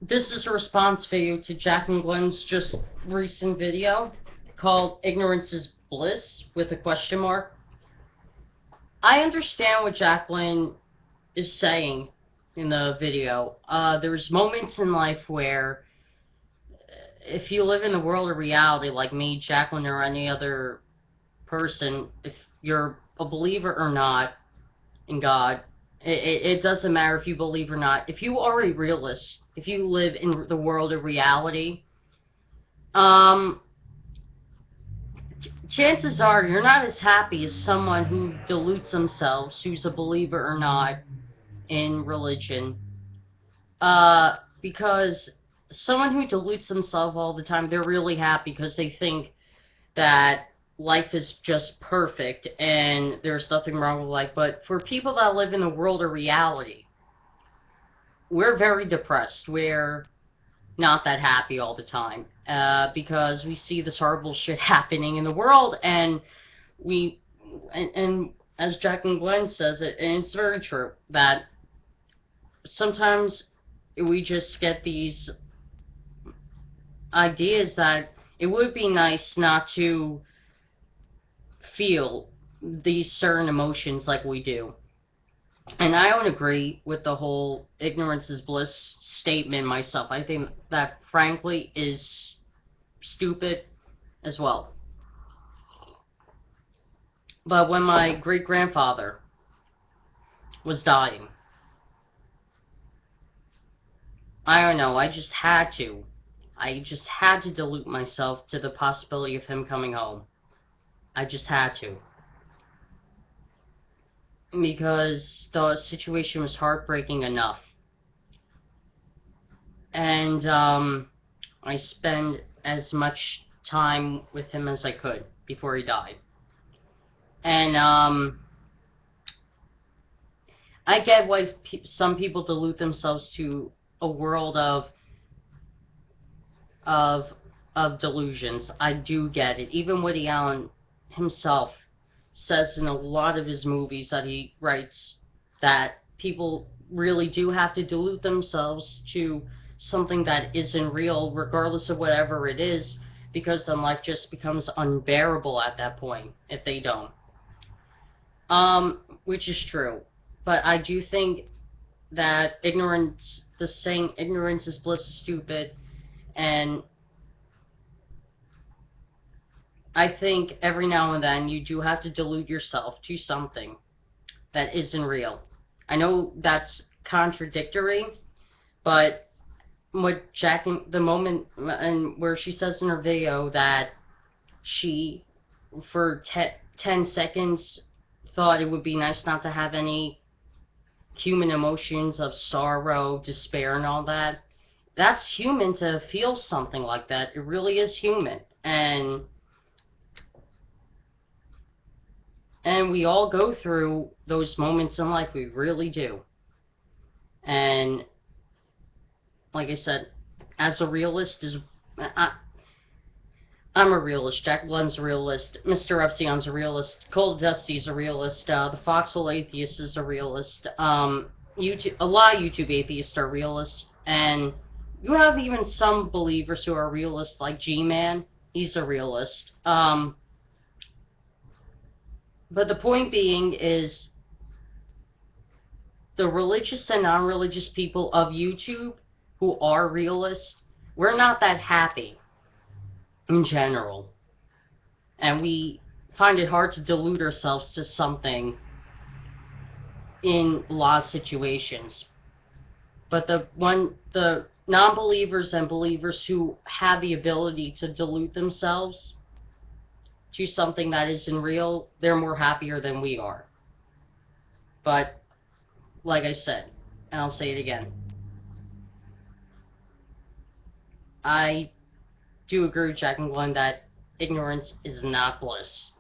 This is a response video to Jaclyn's just recent video called Ignorance is Bliss with a question mark. I understand what Jaclyn is saying in the video. There's moments in life where if you live in the world of reality like me, Jaclyn, or any other person, if you're a believer or not in God, it doesn't matter if you believe or not. If you are a realist, if you live in the world of reality, chances are you're not as happy as someone who dilutes themselves, who's a believer or not in religion. Because someone who dilutes themselves all the time, they're really happy because they think that life is just perfect and there's nothing wrong with life. But for people that live in the world of reality, we're very depressed. We're not that happy all the time because we see this horrible shit happening in the world, and as Jaclyn says it, and it's very true, that sometimes we just get these ideas that it would be nice not to feel these certain emotions like we do. And I don't agree with the whole ignorance is bliss statement myself. I think that, frankly, is stupid as well. But when my great-grandfather was dying, I don't know, I just had to. I just had to dilute myself to the possibility of him coming home. I just had to. Because the situation was heartbreaking enough. And I spent as much time with him as I could before he died. And I get why some people dilute themselves to a world of delusions. I do get it. Even Woody Allen himself says in a lot of his movies that he writes that people really do have to dilute themselves to something that isn't real, regardless of whatever it is, because then life just becomes unbearable at that point if they don't. Which is true. But I do think that the saying ignorance is bliss is stupid, and I think every now and then you do have to delude yourself to something that isn't real. I know that's contradictory, but what the moment and where she says in her video that she, for 10 seconds, thought it would be nice not to have any human emotions of sorrow, despair, and all that. That's human to feel something like that. It really is human. And we all go through those moments in life, we really do. And like I said, as a realist, I'm a realist, Jaclyn's a realist, Mr. Epstein's a realist, Cold Dusty's a realist, the Foxhole Atheist is a realist, a lot of YouTube atheists are realists, and you have even some believers who are realists, like G-Man, he's a realist. But the point being is, the religious and non-religious people of YouTube who are realists, we're not that happy in general. And we find it hard to delude ourselves to something in a lot of situations. But the non-believers and believers who have the ability to delude themselves to something that isn't real, they're more happier than we are. But, like I said, and I'll say it again, I do agree with Jaclyn that ignorance is not bliss.